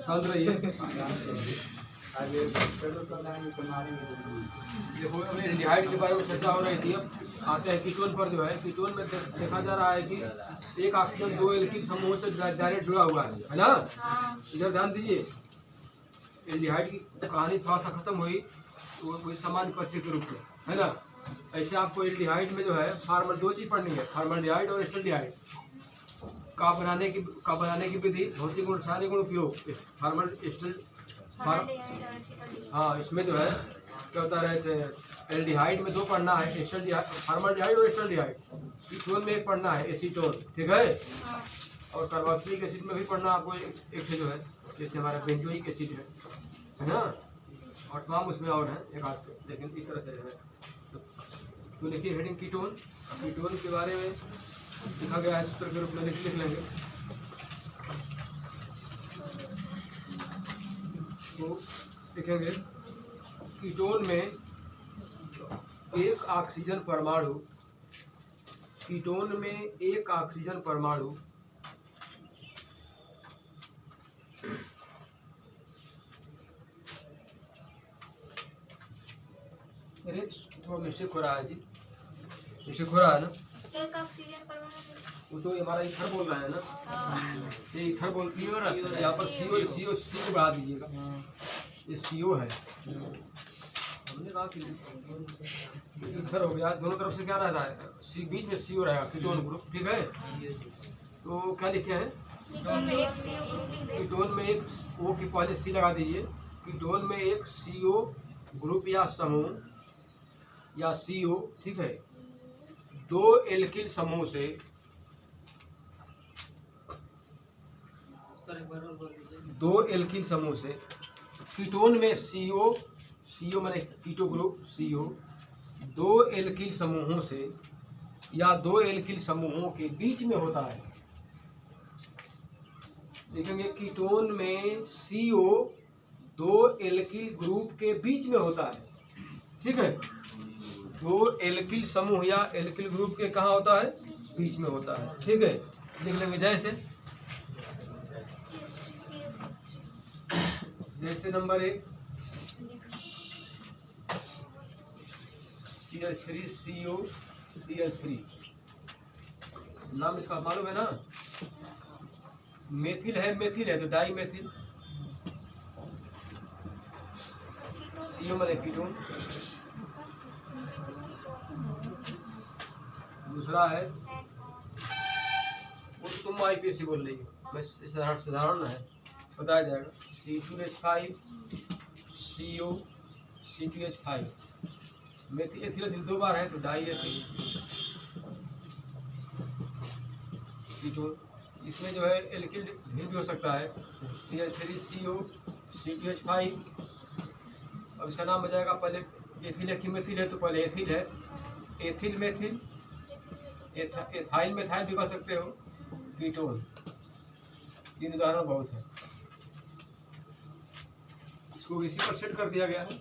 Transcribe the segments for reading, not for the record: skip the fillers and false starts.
शांत रहिए। देखो एल्डिहाइड के बारे में चर्चा हो रही थी। अब आते हैं कीटोन पर। जो है कीटोन में देखा जा रहा है कि एक ऑक्सीजन दो एल्किल समूह से डायरेक्ट जुड़ा हुआ है ना। इधर ध्यान दीजिए। एल्डिहाइड की कहानी थोड़ा सा खत्म हुई वही सामान्य परिचय के रूप में, है ना। ऐसे आपको एल्डिहाइड में जो है फार्मल दो चीज पढ़नी है, फॉर्मल्डिहाइड और एस्टल्डिहाइड का बनाने की विधि, भौतिक गुण, रासायनिक गुण, उपयोग। हाँ, इसमें जो है क्या होता रहते हैं, एल्डिहाइड में दो पढ़ना है, फॉर्मल्डिहाइड और एस्टल्डिहाइड। कीटोन में एक पढ़ना है, एसीटोन, ठीक है। और कार्बोक्सिलिक एसिड में भी पढ़ना आपको एक जो है, जैसे हमारा बेंजोइक एसिड है ना। और तमाम उसमें और है एक आध, लेकिन इस तरह से जो है। तो लिखिए हेडिंग कीटोन। कीटोन के बारे में लिखा गया है सूत्र के रूप में, लिख लेंगे। तो लिखेंगे कीटोन में एक ऑक्सीजन परमाणु, कीटोन में एक ऑक्सीजन परमाणु अरे थोड़ा मिस्टेक हो रहा है जी, मिस्टेक हो रहा है ना। एक ऑक्सीजन परमाणु वो तो हमारा इथर बोल रहा है ना, ये इथर बोल सी हो रहा है। यहाँ पर सी को बढ़ा दीजिएगा, ये CO है। हमने कहा कि इथर हो गया, दोनों तरफ से क्या रहता है, सी बीच में CO रहेगा, कीटोन ग्रुप, ठीक है। तो क्या लिखे हैं, कीटोन में एक O की पहले C लगा दीजिए। कीटोन में एक CO ग्रुप या समूह या CO, ठीक है, दो एल्किल समूह से, दो एल्किल समूह से, कीटोन में CO माने कीटो ग्रुप CO, दो एल्किल समूहों से या दो एल्किल समूहों के बीच में होता है। देखेंगे कीटोन में CO दो एल्किल ग्रुप के बीच में होता है, ठीक है। दो एल्किल समूह या एल्किल ग्रुप के कहाँ होता है, बीच में होता है, ठीक है। लिख लेंगे जैसे नंबर 1 CH3CO CH3, नाम इसका मालूम है ना। मेथिल है तो डाई मेथिल, CO माने कीटोन। दूसरा है, वो तुम IPSC बोल रही हो, मैं साधारण है, बताया जाएगा। C2H5 CO C2H5, methyl ethyl दो बार है तो डाई एथिल कीटोन। इसमें जो है एल्किल भिन्न भी हो सकता है, CH3CO C2H5। अब इसका नाम हो जाएगा, पहले एथिल है कि मेथिल है, तो पहले एथिल है, एथिल मेथिल, एथाइल मेथाइल भी कह सकते हो, कीटोन। तीन उदाहरण बहुत है। इसको इसी पर सेट कर दिया गया है।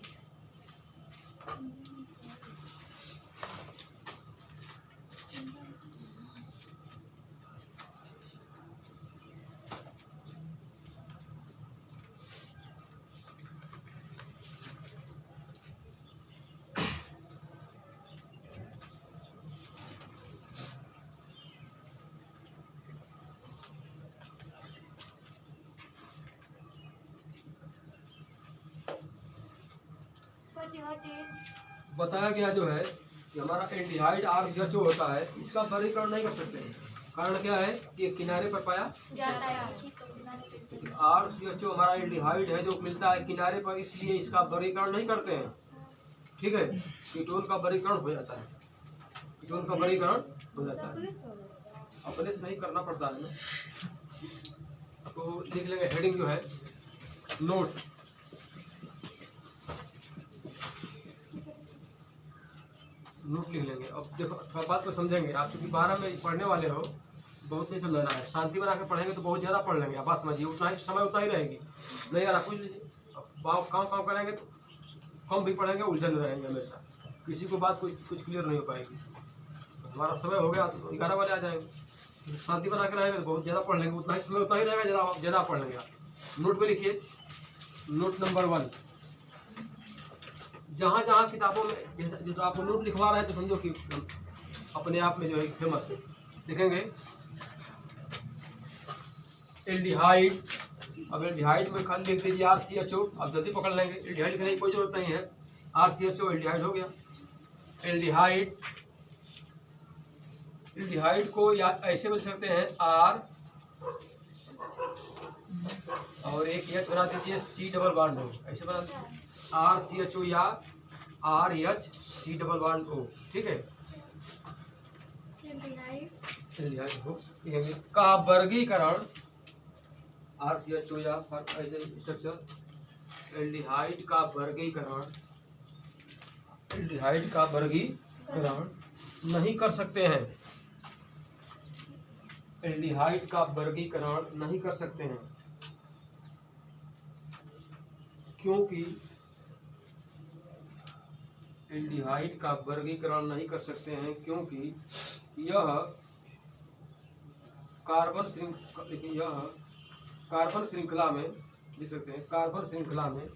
बताया गया जो है कि हमारा एल्डिहाइड RCHO होता है, इसका वर्गीकरण नहीं कर सकते। कारण क्या है कि ये किनारे पर पाया जाता है। RCHO हमारा एल्डिहाइड है जो मिलता है किनारे पर, इसलिए इसका वर्गीकरण नहीं करते हैं, ठीक है। कीटोन का वर्गीकरण हो जाता है, कीटोन का वर्गीकरण हो जाता है, अपने से नहीं करना पड़ता है ना। तो लिख लेंगे हेडिंग जो है, नोट। नोट लिख लेंगे। अब देखो थोड़ा बात को समझेंगे आप, क्योंकि 12 में पढ़ने वाले हो, बहुत नहीं समझाना है। शांति बना के पढ़ेंगे तो बहुत ज़्यादा पढ़ लेंगे, आप बात समझिए। उतना ही समय उतना ही रहेगी, नहीं यार पूछ लीजिए। काम करेंगे तो कम भी पढ़ेंगे, उलझन रहेंगे हमेशा, किसी को बात कुछ क्लियर नहीं हो पाएगी। हमारा समय हो गया तो 11 बजे आ जाएंगे। शांति बना के रहेगा तो बहुत ज़्यादा पढ़ लेंगे, उतना ही समय उतना ही रहेगा, ज़्यादा पढ़ लेंगे। नोट पे लिखिए, नोट नंबर 1, जहाँ जहाँ किताबों में जैसे आपको नोट लिखवा रहे हैं तो समझो कि अपने आप में जो है फेमस है। लिखेंगे एल्डिहाइड, अब एल्डिहाइड में खाली लिख दीजिए RCHO, आप जल्दी पकड़ लेंगे। एल्डिहाइड लिखने की कोई जरूरत नहीं है, RCHO एल्डिहाइड हो गया। एल्डिहाइड, एल्डिहाइड को या ऐसे बोल सकते हैं R और एक H बना दीजिए, C डबल बॉन्ड O, ऐसे बना दीजिए RCHO या RH C double bond O, ठीक है। एल्डिहाइड हो का वर्गीकरण, RCHO या स्ट्रक्चर, एल्डिहाइड का वर्गीकरण, एल्डिहाइड का वर्गीकरण नहीं कर सकते हैं, एल्डिहाइड का वर्गीकरण नहीं कर सकते हैं, क्योंकि एल्डिहाइड का वर्गीकरण नहीं कर सकते हैं क्योंकि यह कार्बन श्रृंखला में, लिख सकते हैं कार्बन श्रृंखला में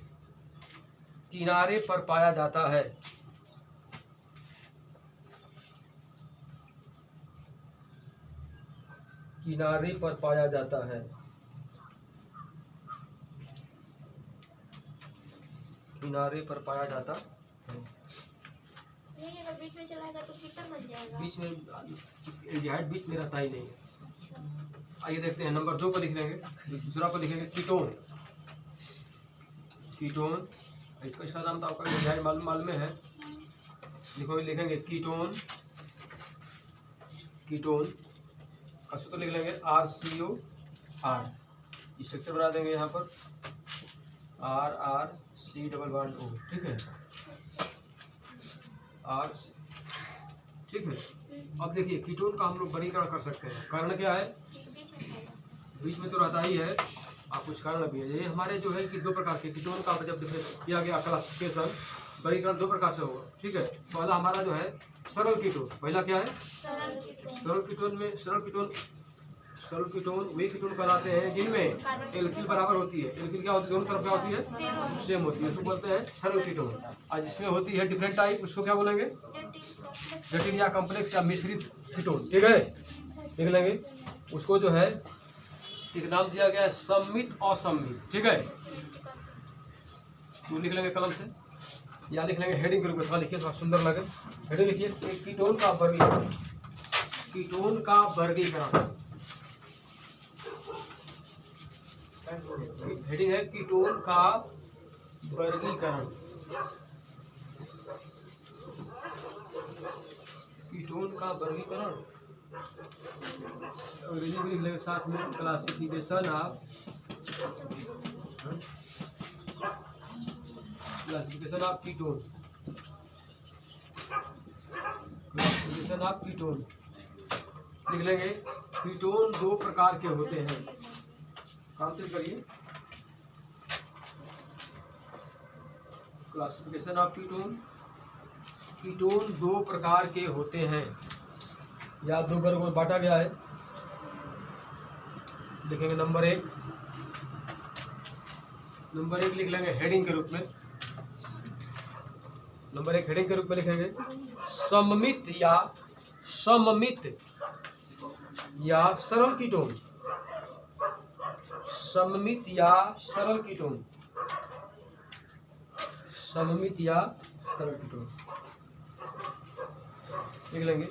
किनारे पर पाया जाता है। किनारे पर पाया जाता है, किनारे पर पाया जाता है। नहीं, अगर बीच में चलाएगा तो कीटन बन जाएगा। बीच में एल्डिहाइड बीच में रहता ही नहीं है। आइए देखते हैं, नंबर 2 पर लिख लेंगे, दूसरा पर लिखेंगे कीटोन। कीटोन, इसका नाम तो आपका एल्डिहाइड मालूम है, लिखेंगे कीटोन। कीटोन का सूत्र लिख लेंगे RCOR, स्ट्रक्चर बना देंगे यहाँ पर RC डबल बॉन्ड O, ठीक है, R, ठीक है। अब देखिए कीटोन का हम लोग वर्गीकरण कर सकते हैं। कारण क्या है, बीच में तो रहता ही है, आप कुछ कारण भी है। ये हमारे जो है कि 2 प्रकार के कीटोन का जब किया गया क्लासिफिकेशन, वर्गीकरण 2 प्रकार से होगा, ठीक है। पहला हमारा जो है सरल कीटोन, पहला क्या है सरल कीटोन में, सरल कीटोन वे कीटोन कहलाते हैं जिनमें एल्किल बराबर होती है। एल्किल क्या होती है, दोनों तरफ क्या होती है, सेम होती है, उसको बोलते हैं सरल कीटोन। और जिसमें होती है डिफरेंट टाइप, उसको क्या बोलेंगे, जटिल या कॉम्प्लेक्स या मिश्रित कीटोन, ठीक है। लिख लेंगे उसको जो है एक नाम दिया गया है सम्मित असम्मित, ठीक है। तो लिख लेंगे कलम से या लिख लेंगे हेडिंग के रूप में, थोड़ा लिखिए, थोड़ा सुंदर लगे। हेडिंग लिखिए कीटोन का वर्गीकरण, कीटोन का वर्गीकरण। हेडिंग है कीटोन का वर्गीकरण, कीटोन का वर्गीकरण। अंग्रेजी में लिख लेंगे साथ में, classification of ketone, classification of ketone लिख लेंगे। कीटोन 2 प्रकार के होते हैं, काम से करिए, क्लासिफिकेशन ऑफ कीटोन। कीटोन 2 प्रकार के होते हैं या 2 वर्गों में बांटा गया है। लिखेंगे नंबर 1 लिख लेंगे हेडिंग के रूप में, नंबर 1 हेडिंग के रूप में लिखेंगे सममित या सरल कीटोन, सममित या सरल कीटोन, सममित या सरल कीटोन लिख लेंगे।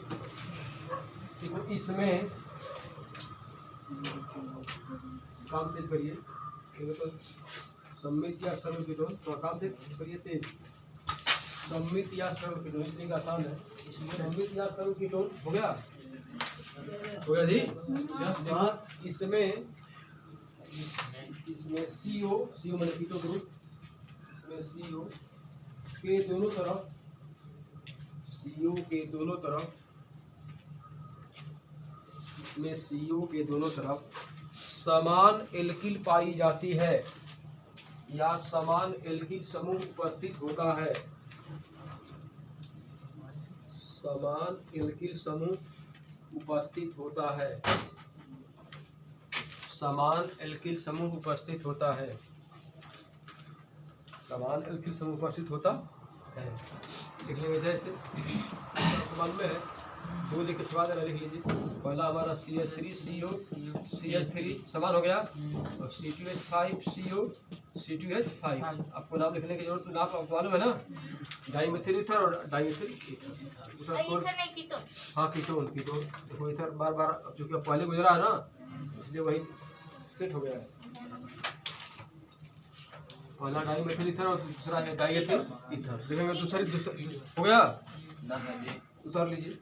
इसमें काम तेज करिए, सममित या सरल कीटोन, तो काम तेज करिए, तेज। सममित या सरल कीटोन इसलिए आसान है, सममित या सरल कीटोन हो गया जी। इसमें CO मैंने कीटो ग्रुप, इसमें CO के दोनों तरफ, CO के दोनों तरफ, इसमें CO के दोनों तरफ समान एल्किल पाई जाती है या समान एल्किल समूह उपस्थित होता है, समान एल्किल समूह उपस्थित होता है। समान एल्किल समूह उपस्थित होता है। समान एल्किल समूह उपस्थिथ होता है। लिख लेंगे जैसे मालूम है, दो लिख के बाद लिख लीजिए। पहला हमारा CH3CO CH3 समान हो गया और C2H5 CO C2H5। आपको नाम लिखने की जरूरत, नाम आपको मालूम है ना, डाइमेथिल ईथर और डाइमेथिल ईथर। हाँ कीटोन, कीटोन देखो इथर बार बार चूंकि पहले गुजरा है ना, इसलिए वही सेट हो गया है। पहला डाइमेथिल ईथर और दूसरा है डाइएथिल ईथर। देखेंगे दूसरी हो गया, उतार लीजिए।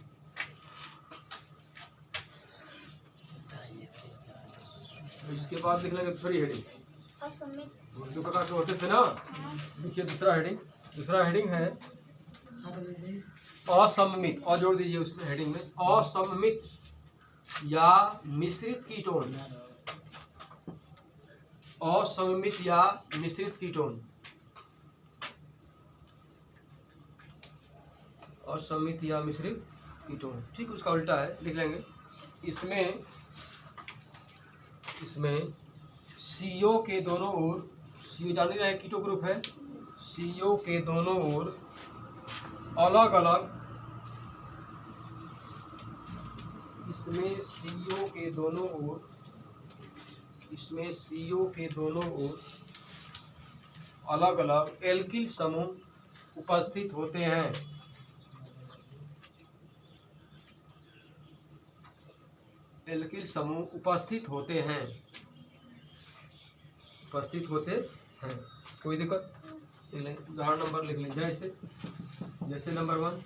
इसके बाद लिख लेंगे दूसरी हेडिंग, जो प्रकार के होते थे ना। देखिए दूसरा हेडिंग है असममित, और जोड़ दीजिए उसमें हेडिंग में, असममित या मिश्रित कीटोन। असममित या मिश्रित कीटोन, असममित या मिश्रित कीटोन, ठीक उसका उल्टा है। लिख लेंगे इसमें CO के दोनों ओर, CO जान ही रहे कीटो ग्रुप है, CO के दोनों ओर अलग अलग, इसमें CO के दोनों ओर अलग अलग एल्किल समूह उपस्थित होते हैं। एल्किल समूह उपस्थित होते हैं। कोई दिक्कत? उदाहरण नंबर लिख लें, जैसे नंबर 1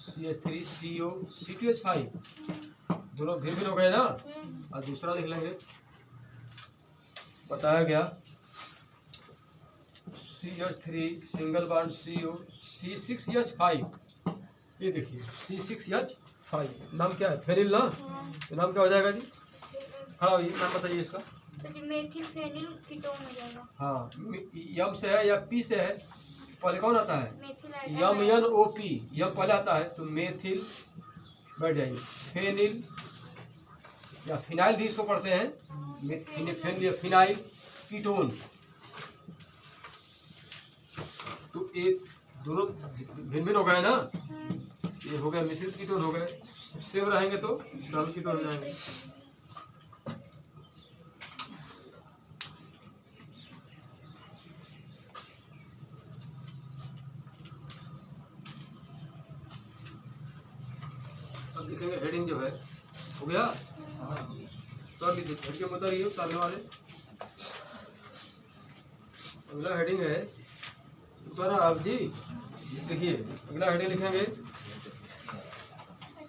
CH3CO C2H5, दोनों भिन्न हो गए ना। और दूसरा लिख लेंगे, बताया गया CH3 single bond CO C6H5। ये देखिए C6H5 नाम क्या है, फेनिल ना, तो नाम क्या हो जाएगा जी? खड़ा होइए, नाम बताइए इसका। तो मेथिल फेनिल कीटोन हो जाएगा। हाँ, यम से है या पी से है, पहले कौन आता है? यम NOP, यम पहले आता है तो मेथिल बैठ जाएगी, फेनिल या फिनाइल भी इसको पढ़ते हैं, फेनिल या फिनाइल कीटोन। तो एक दोनों भिन्न हो गए ना, ये हो गया मिश्रित कीटोन हो गए। सेम रहेंगे तो सरल कीटोन हो जाएंगे। अब लिखेंगे हेडिंग जो है, हो गया कर लीजिए, हेड के मुद्दा ये उतारने वाले। अगला हेडिंग है उतारा आप जी, देखिए अगला हेडिंग लिखेंगे,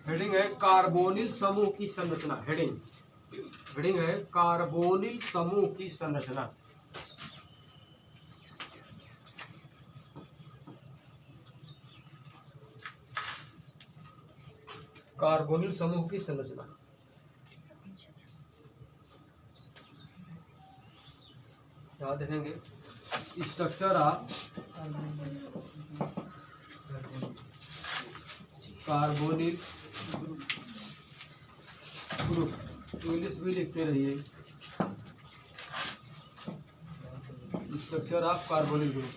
हेडिंग है कार्बोनिल समूह की संरचना। हेडिंग है कार्बोनिल समूह की संरचना। कार्बोनिल समूह की संरचना, यहाँ देखेंगे structure of carbonyl group, English भी लिखते रहिए, स्ट्रक्चर ऑफ कार्बोनिल ग्रुप।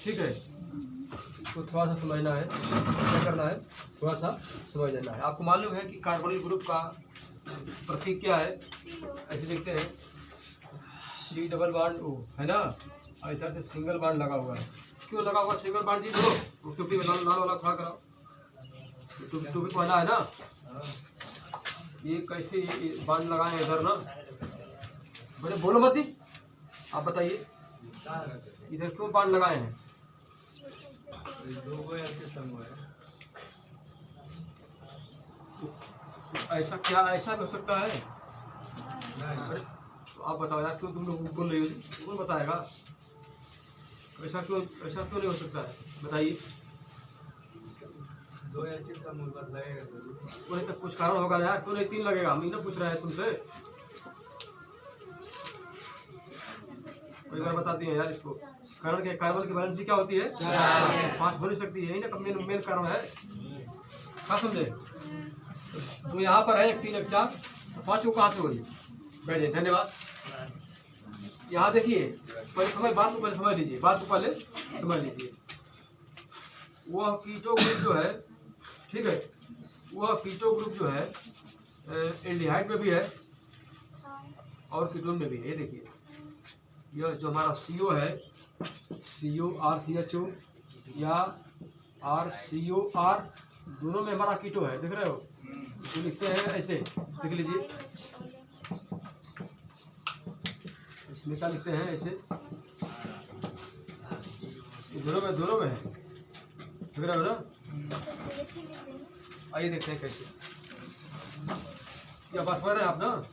ठीक है, इसको थोड़ा सा समझना है, क्या करना है, थोड़ा सा समझ लेना है। आपको मालूम है कि कार्बोनिल ग्रुप का प्रतीक क्या है? ऐसे लिखते हैं C डबल बॉन्ड O, है ना, और इधर से सिंगल बॉन्ड लगा हुआ है। क्यों लगा हुआ सिंगल बॉन्ड जी? दो टोपी में लाल वाला खड़ा कराओ, टोपी पहना है ना, ये कैसे बॉन्ड लगाए इधर ना, बड़े बोलो मत ही, आप बताइए इधर क्यों बॉन्ड लगाए हैं? तो ऐसा क्या, ऐसा भी हो सकता है? तो आप बताओ यार, क्यों तुम लोग बोल रही हो? कौन बताएगा? ऐसा क्यों नहीं हो सकता है, बताइए। तो कुछ कारण होगा ना यार, क्यों नहीं 3 लगेगा? हम ना पूछ रहे हैं तुमसे, कोई बार बता दिए यार इसको। कारण के कार्बन की वैलेंसी क्या होती है? 5 हो नहीं सकती है, ना मेन कारण है। क्या समझे? तो यहाँ पर है 1 3 1 4, 5 को कहाँ से हुई? बैठिए, धन्यवाद। यहाँ देखिए, पहले बात को पहले समझ लीजिए, बात को पहले समझ लीजिए। वह कीटो ग्रुप जो है, ठीक है, वह कीटो ग्रुप जो है एल्डिहाइड में भी है और कीटोन में भी है। ये देखिए, यह जो हमारा CO है, CO RCHO या RCOR, दोनों में हमारा कीटो है, देख रहे हो। तो लिखते हैं ऐसे, देख लीजिए, इसमें क्या लिखते हैं ऐसे, दोनों में है, देख रहे हो ना। आइए देखते हैं कैसे। यह बात समझ रहे हैं आप ना,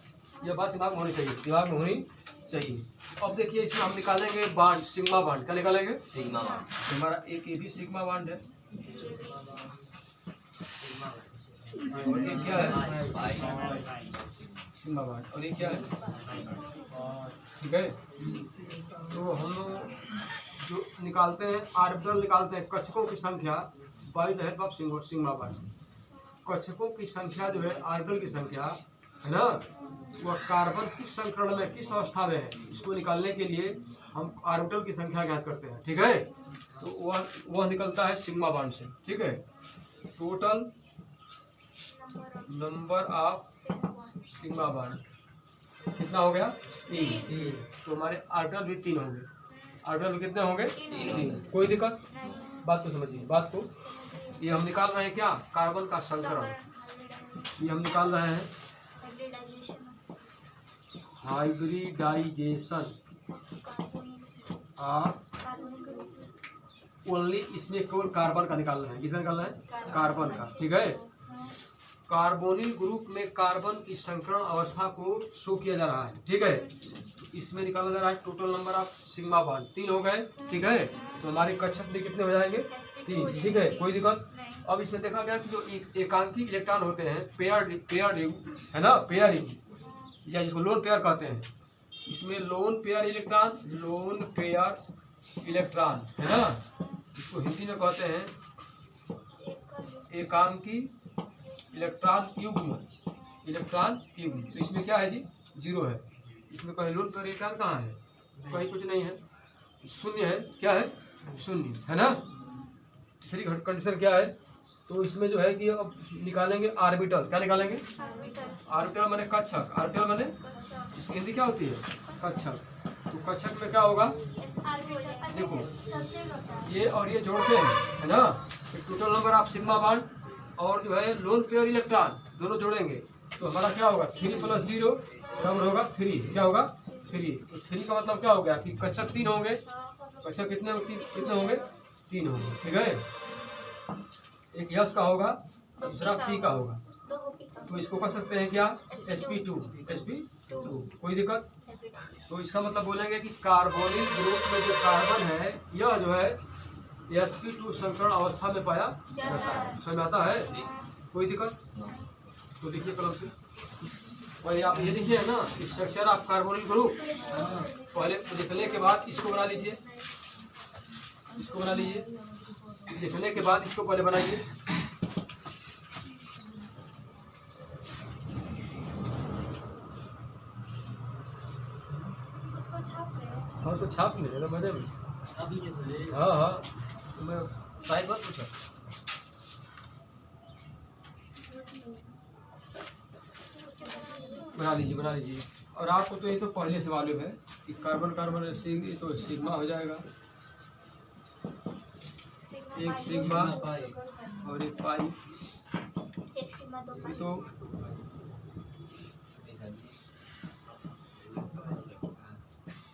यह बात दिमाग में होनी चाहिए, दिमाग में होनी चाहिए। अब देखिए, इसमें हम निकालेंगे बांड, सिग्मा बांड। क्या निकालेंगे? Sigma bond. हमारा एक ये भी सिग्मा बांड है, और ये क्या है? Sigma bond. और ये क्या है? ठीक है। तो हम लोग जो निकालते हैं ऑर्बिटल, निकालते हैं कक्षकों की संख्या by the help of sigma bond. कक्षकों की संख्या जो है, ऑर्बिटल की संख्या है ना, वह कार्बन किस संकरण में, किस अवस्था में है, इसको निकालने के लिए हम ऑर्बिटल की संख्या ज्ञात करते हैं। ठीक है। तो वह निकलता है सिग्मा बांड से। ठीक है। Total number of sigma bond कितना हो गया? 3। तो हमारे ऑर्बिटल भी 3 होंगे। ऑर्बिटल भी कितने होंगे? 3। कोई दिक्कत? बात को समझिए, बात को। ये हम निकाल रहे हैं क्या? कार्बन का संकरण। ये हम निकाल रहे हैं हाइब्रिडाइजेशन ओनली। इसमें केवल कार्बन का निकाल रहे हैं। किसका निकाल रहे हैं? कार्बन का। ठीक है। कार्बोनिल ग्रुप में कार्बन की संकरण अवस्था को शो किया जा रहा है। ठीक है। तो इसमें निकाला जा रहा है total number of sigma bond. 3 हो गए। ठीक है। तो हमारे कक्षक भी कितने हो जाएंगे? 3। ठीक है। कोई दिक्कत? अब इसमें देखा गया कि जो एकांकी इलेक्ट्रॉन होते हैं, पेयर है ना, पेयर या जिसको लोन पेयर कहते हैं, इसमें लोन पेयर इलेक्ट्रॉन है ना, इसको हिंदी में कहते हैं एकांकी इलेक्ट्रॉन युग्म। तो इसमें क्या है जी? 0 है। इसमें कहीं लोन पेयर इलेक्ट्रॉन कहाँ है? कहीं कुछ नहीं है, शून्य है। क्या है? शून्य है ना। तीसरी कंडीशन क्या है? तो इसमें जो है कि अब निकालेंगे ऑर्बिटल। क्या निकालेंगे? ऑर्बिटल माने कक्षक। ऑर्बिटल माने इसकी हिंदी क्या होती है? कक्षक। तो कक्षक में क्या होगा? देखो, ये और ये जोड़ते हैं, है ना, total number of sigma bond और जो है लोन पेयर इलेक्ट्रॉन दोनों जोड़ेंगे तो हमारा क्या होगा? 3 + 0 बराबर होगा 3। क्या होगा? 3। तो 3 का मतलब क्या हो गया कि कक्षक 3 होंगे। कक्षक कितने होंगे? 3 होंगे। ठीक है। एक यस का होगा, दूसरा पी का होगा। तो इसको कर सकते हैं क्या? sp2। कोई दिक्कत? तो इसका मतलब बोलेंगे कि कार्बोनिल ग्रुप में जो कार्बन है, यह जो है sp2 संकरण अवस्था में पाया जाता है। समझ आता है? कोई दिक्कत? तो लिखिए कलम से। पहले आप ये लिखिए ना, स्ट्रक्चर ऑफ कार्बोनिल ग्रुप। पहले लिखने के बाद इसको बना लीजिए, इसको बना लीजिए। लिखने के बाद इसको पहले बनाइए। हाँ तो छाप ले लेना मजे में। हाँ तो मैं साइड मत पूछा। बना लीजिए। और आपको तो ये तो पहले से मालूम है कि कार्बन तो सिग्मा हो जाएगा, एक सिग्मा और एक पाई। तो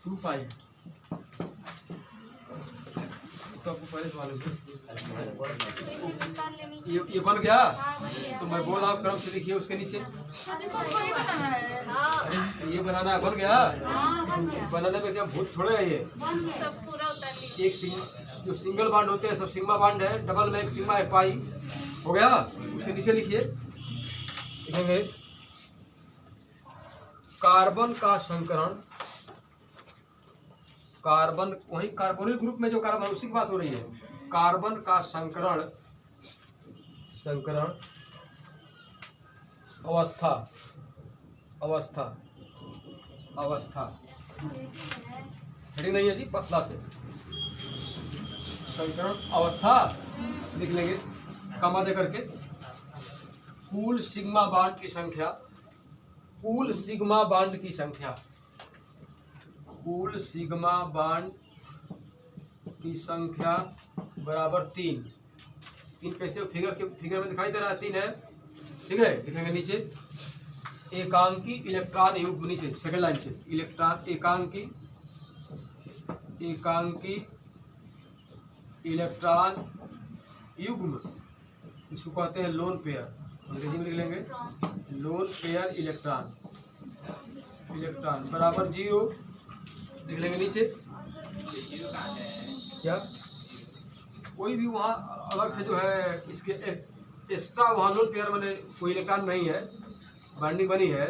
2 पाई तो आपको पहले से मालूम है। ये बन गया। तो मैं बोल रहा हूँ क्रम से लिखिए उसके नीचे। ये बनाना है, बन गया। बनाने में क्या भूत थोड़े है ये। एक जो सिंगल बांड होते हैं सब सिग्मा बांड है, डबल में एक सिग्मा एक पाई हो गया। उसके नीचे लिखिए, लिखेंगे कार्बन का संकरण। कार्बन वही कार्बोनिल ग्रुप में जो कार्बन, उसी की बात हो रही है। कार्बन का संकरण अवस्था अवस्था, हेडिंग नहीं है जी, पतला से संकरण अवस्था लिख लेंगे कमा दे करके। कुल सिग्मा बांड की संख्या, कुल सिग्मा बांड की संख्या, कुल सिग्मा बांड की संख्या बराबर 3। 3 कैसे फिगर में दिखाई दे रहा है, 3 है, ठीक है। लिखेंगे नीचे एकांकी इलेक्ट्रॉन युग्म, नीचे सेकंड लाइन से इलेक्ट्रॉन एकांकी इलेक्ट्रॉन युग्म, इसको कहते हैं लोन पेयर, अंग्रेजी में लिख लेंगे लोन पेयर इलेक्ट्रॉन बराबर 0 लिख लेंगे नीचे। क्या कोई भी वहाँ अलग से जो है इसके एक्स्ट्रा वहाँ लोन पेयर में कोई इलेक्ट्रॉन नहीं है, बाइंडिंग बनी है,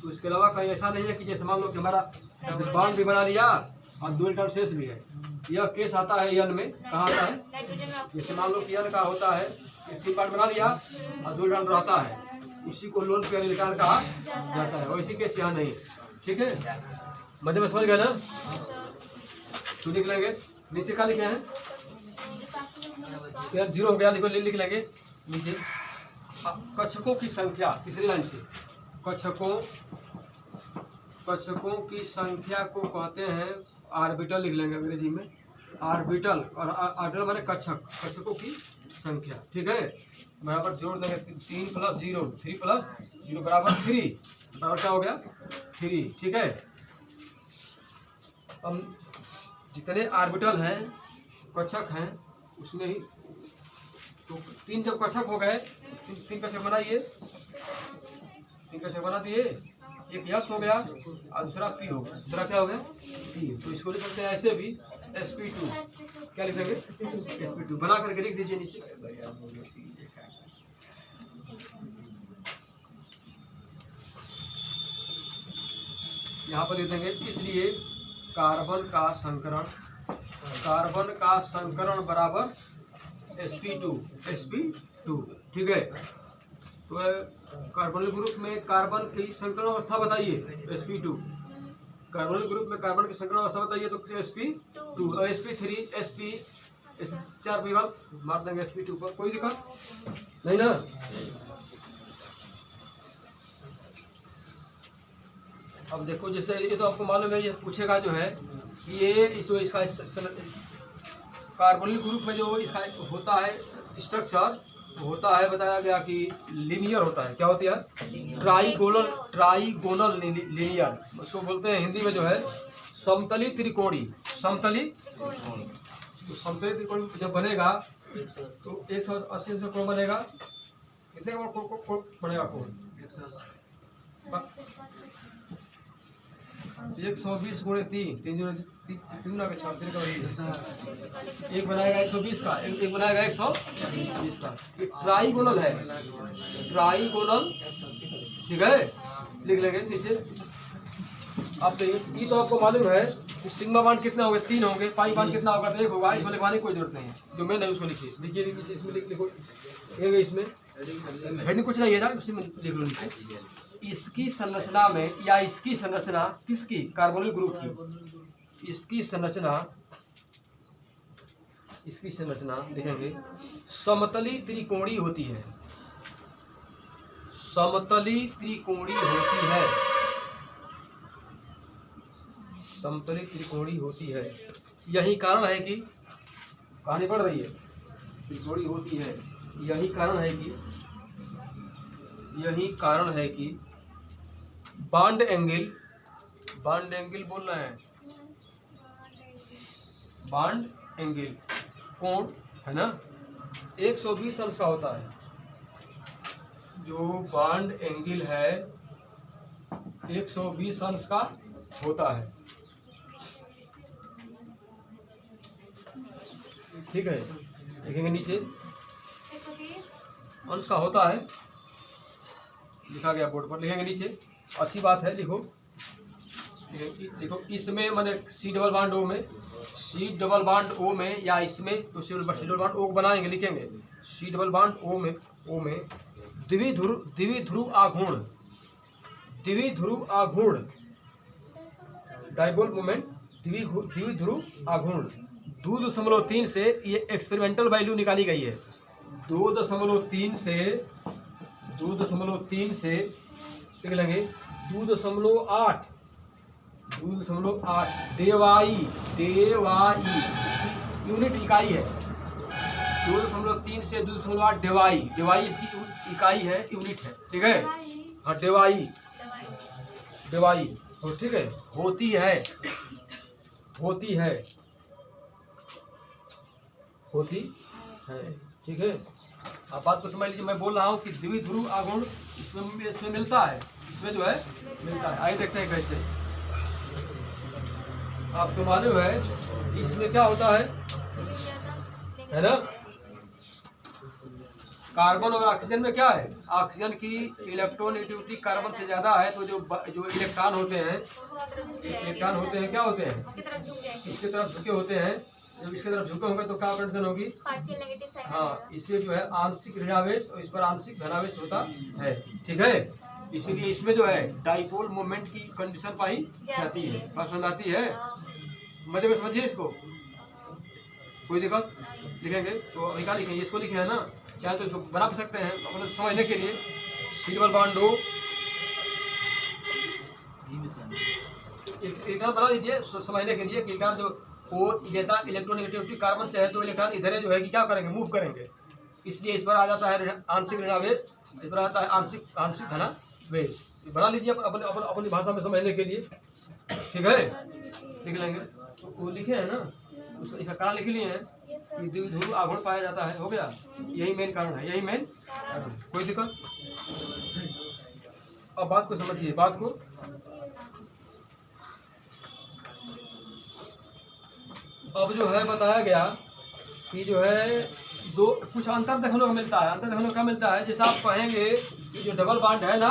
तो इसके अलावा कहीं ऐसा नहीं है कि जैसे मान लो कि हमारा बॉन्ड भी बना दिया और 2 इलेक्ट्रॉन शेष भी है। यह केस आता है यन में, कहाँ आता है, जैसे मान लो कि यन का होता है 3 पार्ट बना दिया और 2 इलेक्ट्रॉन रहता है, इसी को लोन पेयर इलेक्ट्रॉन कहा जाता है, और इसी केस यहाँ नहीं, ठीक है। मध्य में समझ गए ना, तो लिख लेंगे नीचे क्या लिखे हैं, यार 0 हो गया, लिख लेंगे नीचे कक्षकों की संख्या, तीसरी लाइन से कक्षकों की संख्या को कहते हैं ऑर्बिटल, लिख लेंगे अंग्रेजी में ऑर्बिटल, और ऑर्बिटल माने कक्षकों की संख्या, ठीक है। बराबर जोड़ देंगे 3 + 0, 3 + 0 बराबर 3, बराबर क्या हो गया 3, ठीक है। अब जितने ऑर्बिटल हैं, कक्षक हैं, उसमें ही तो 3 जब कक्षक हो गए, 3 कक्षक बनाइए, 3 कक्षक बना दिए, एक यस हो गया और दूसरा पी हो गया, दूसरा क्या हो गया पी, तो इसको लिख सकते हैं ऐसे भी sp2, क्या लिखेंगे sp2, बना करके लिख दीजिए नीचे। यहाँ पर लिख देंगे इसलिए कार्बन का संकरण बराबर sp2, ठीक है। तो कार्बोनिल ग्रुप में कार्बन की संकरण अवस्था बताइए sp2, कार्बोनिल ग्रुप में कार्बन की संकरण अवस्था बताइए तो sp2 और sp3 sp 4 विकल्प मार देंगे sp2 पर, कोई दिक्कत नहीं ना। अब देखो जैसे ये तो आपको मालूम है, ये पूछेगा जो है ये इसका कार्बोनिल ग्रुप में जो इसका होता है स्ट्रक्चर होता है, बताया गया कि लीनियर होता है, क्या होती है ट्राइगोनल लीनियर, उसको बोलते हैं हिंदी में जो है समतली त्रिकोणी, तो समतली त्रिकोण जब बनेगा तो 180 से कोण बनेगा, कितने कोण बनेगा, कोण 120 × 3 एक बनाएगा 120 का, एक बनाएगा 120 का, ट्राइगोनल है, ठीक है, लिख लेंगे नीचे। अब ये तो आपको मालूम है कि सिग्मा बांड कितने होंगे, 3 होंगे, पाई बांड कितना होगा, 1 होगा, इसको लिखवाने की कोई जरूरत नहीं है, जो मैं नहीं उसको लिखिए नीचे, इसमें लिखो, इसमें हेडिंग कुछ नहीं है, उसी में लिख लो नीचे। इसकी संरचना में, या इसकी संरचना किसकी, कार्बोनिल ग्रुप की, इसकी संरचना लिखेंगे समतली त्रिकोणी होती है, समतली त्रिकोणी होती है। यही कारण है कि कहानी पढ़ रही है, त्रिकोणी होती है, यही कारण है कि बॉन्ड एंगल बोल रहे हैं, बॉन्ड एंगल कोण है ना 120 अंश का होता है, जो बॉन्ड एंगल है 120 अंश का होता है, ठीक है। लिखेंगे नीचे अंश का होता है, लिखा गया बोर्ड पर, लिखेंगे नीचे, अच्छी बात है, लिखो इसमें माने C डबल बांड O में या इसमें तो C डबल बांड O बनाएंगे, लिखेंगे C डबल बांड O में द्विध्रुव आघूर्ण डाइपोल मोमेंट द्विध्रुव आघूर्ण 2.3 से ये एक्सपेरिमेंटल वैल्यू निकाली गई है। 2.3 से लिख लेंगे 2.8 डेवाई यूनिट इकाई है। 2.3 से 2.8 डेवाई इसकी इकाई है, यूनिट है, ठीक है। हाँ डेवाई तो ठीक है, होती है ठीक है। आप बात को समझ लीजिए, मैं बोल रहा हूँ कि द्विध्रुव आघूर्ण इसमें मिलता है, इसमें जो है मिलता है। आइए देखते हैं कैसे। आपको मालूम है कि इसमें क्या होता है ना, कार्बन और ऑक्सीजन में क्या है, ऑक्सीजन की इलेक्ट्रोनेगेटिविटी कार्बन से ज्यादा है, तो जो इलेक्ट्रॉन होते हैं क्या होते हैं, इसके तरफ झुके होते हैं। जब इसके तरफ झुके होंगे तो क्या कंडीशन होगी, हाँ, इसमें जो है आंशिक ऋणावेश और इस पर आंशिक धनावेश होता है, ठीक है। इसीलिए इसमें जो है डाइपोल मोमेंट की कंडीशन पाई जाती है। बात समझ आती है, मध्य में समझिए इसको, कोई दिक्कत लिखेंगे तो अभी क्या लिखेंगे, इसको लिखे है ना, चाहे तो इसको बना भी सकते हैं मतलब समझने के लिए। सिल्वर बॉन्ड हो इलेक्ट्रॉन बना लीजिए समझने के लिए कि इलेक्ट्रॉन जो वो देता इलेक्ट्रोनेगेटिविटी कार्बन से है, तो इलेक्ट्रॉन इधर जो है कि क्या करेंगे, मूव करेंगे। इसलिए इस पर आ जाता है आंशिक ऋणावेश, इस पर आता है आंशिक धनावेश। बना लीजिए अपनी भाषा में समझने के लिए, ठीक है। लिख लेंगे तो वो लिखे हैं ना, उसका इसका कारण लिख लिए हैं कि द्विध्रुव आघूर्ण पाया जाता है, हो गया। यही मेन कारण है, कोई दिक्कत। अब बात को समझिए, बात को अब जो है बताया गया कि जो है दो कुछ अंतर देखने को मिलता है। अंतर देखने को क्या मिलता है, जैसे आप कहेंगे कि जो डबल बॉन्ड है ना,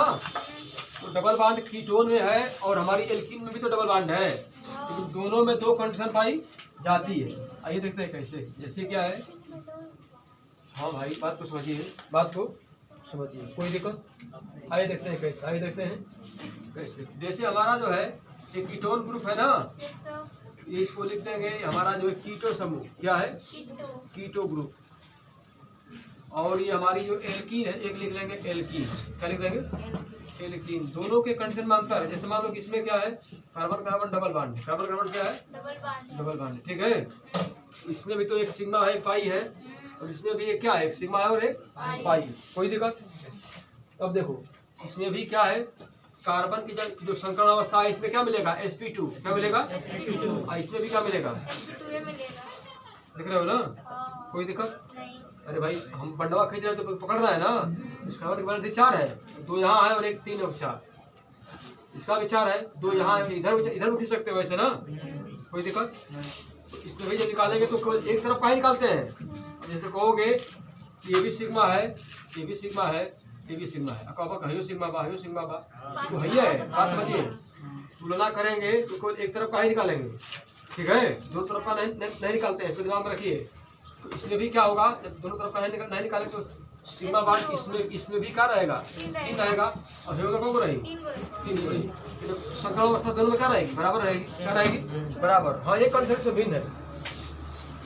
तो डबल बॉन्ड कीटोन में है और हमारी एल्कीन में भी तो डबल बॉन्ड है, तो दोनों में दो कंडीशन पाई जाती है। आइए देखते हैं कैसे। जैसे क्या है, हाँ भाई बात को समझिए, कोई दिक्कत। आइए देखते हैं कैसे। जैसे हमारा जो है एक कीटोन ग्रुप है ना, ये इसको लिख देंगे हमारा जो है कीटो समूह, क्या है, कीटो ग्रुप। और ये हमारी जो एल्कीन है, एक लिख लेंगे एल्कीन, क्या लिख देंगे, एल्कीन। दोनों के कंडीशन में अंतर है। जैसे मान लो कि इसमें क्या है, carbon carbon double bond, carbon क्या है, डबल बॉन्ड, ठीक है। इसमें भी तो एक सिग्मा है, एक पाई है, और इसमें भी एक क्या है, एक सिग्मा है और एक पाई, कोई दिक्कत। अब देखो इसमें भी क्या है, कार्बन की जो संकरण अवस्था है, इसमें क्या मिलेगा, sp2, क्या मिलेगा, sp2। इसमें भी क्या मिलेगा, देख रहे हो ना, कोई दिक्कत। अरे भाई हम बंडवा खींच रहे हैं तो पकड़ रहा है ना। इसका कार्बन 4 है, 2 यहाँ है और एक 3 और 4, इसका भी 4 है, 2 यहाँ है, इधर भी खींच सकते हो वैसे ना, कोई दिक्कत। इसमें भी जब निकालेंगे तो एक तरफ का निकालते हैं। जैसे कहोगे ये भी सिग्मा है, ये भी सिग्मा है, ये भी सिग्मा है, हयो सिग्मा बा तो है, बात समझिए। तुलना करेंगे तो एक तरफ का ही निकालेंगे, ठीक है, दो तरफ का नहीं निकालते हैं, इसको दिमाग में रखिए। तो इसमें भी क्या होगा, जब दोनों तरफ का नहीं निकालेंगे तो सिग्मा बांड इसमें भी क्या रहेगा, 3 रहेगा, और हयो में कौन रहेगी, 3 रहेगी। तो संकरण अवस्था दोनों में क्या रहेगी, बराबर रहेगी, क्या रहेगी, बराबर। हाँ, एक कंसेप्ट से भिन्न है,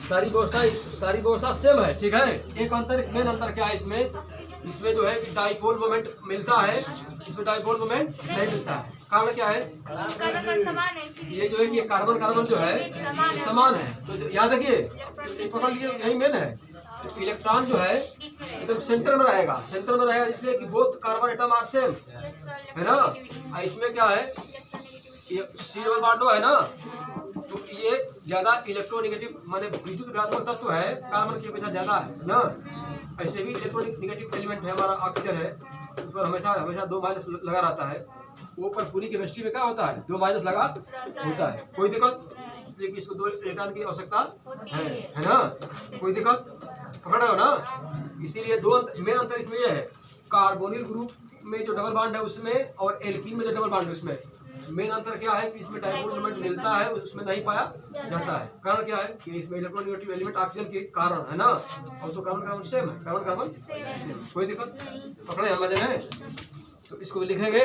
सारी व्यवस्था सेम है, ठीक है। एक अंतर, मेन अंतर क्या है इसमें जो है कि डाइपोल मोमेंट मिलता है, इसमें डाइपोल मोमेंट नहीं मिलता है। कारण क्या है, ये जो है कि कार्बन जो है समान है, तो याद रखिए, पकड़ लीजिए, यही मेन है। तो इलेक्ट्रॉन जो है एकदम सेंटर में रहेगा, इसलिए कि both carbon atom are same, है ना। इसमें क्या है, ये सिल्वर बॉन्ड है ना, तो ये ज्यादा इलेक्ट्रोनेगेटिव माने विद्युत ऋणात्मक तत्व है, कार्बन की अपेक्षा ज्यादा है ना। ऐसे भी इलेक्ट्रोनेगेटिव एलिमेंट है हमारा ऑक्सीजन है, उस पर हमेशा 2 माइनस लगा रहता है। वो पर पूरी केमिस्ट्री में क्या होता है, 2 माइनस लगा होता है, कोई दिक्कत। इसलिए कि इसको 2 इलेक्ट्रॉन की आवश्यकता है ना, कोई दिक्कत, पकड़ रहे हो ना। इसीलिए 2 मेन अंतर इसमें यह है, कार्बोनिल ग्रुप में जो डबल बॉन्ड है उसमें और एल्कीन में जो डबल बॉन्ड है उसमें मेन अंतर क्या है कि इसमें डाइपोल मोमेंट मिलता है, उसमें नहीं पाया जाता है। कारण क्या है कि इसमें इलेक्ट्रोनेगेटिव एलिमेंट ऑक्सीजन के कारण है ना, और तो कार्बन सेम है, कार्बन सेम, कोई दिक्कत, पकड़े हम मजे में। तो इसको लिखेंगे,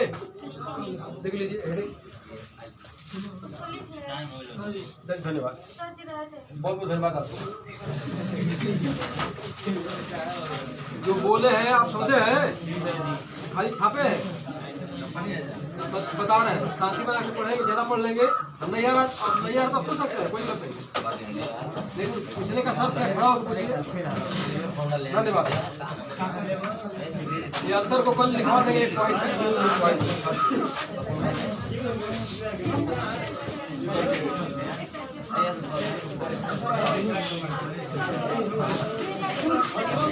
देख लीजिए। धन्यवाद, सर जी रहे थे। बहुत बहुत धन्यवाद आपको। जो बोले हैं आप समझे हैं, खाली छापे हैं, बस बता रहे हैं। शांति बना के पढ़ेंगे, ज्यादा पढ़ लेंगे। हम नहीं आ रहा तो पूछ सकते हैं, कोई बात नहीं, लेकिन पूछने का शर्त है, खड़ा होकर पूछिए। धन्यवाद। ये अंतर को कल लिखवा देंगे एक पॉइंट।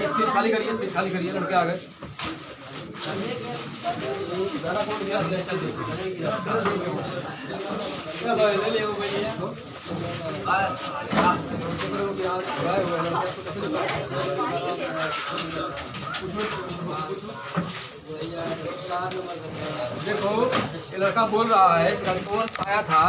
सीट खाली करिए, सीट खाली करिए, लड़के आ गए। देखो ये लड़का बोल रहा है कि हमको आया था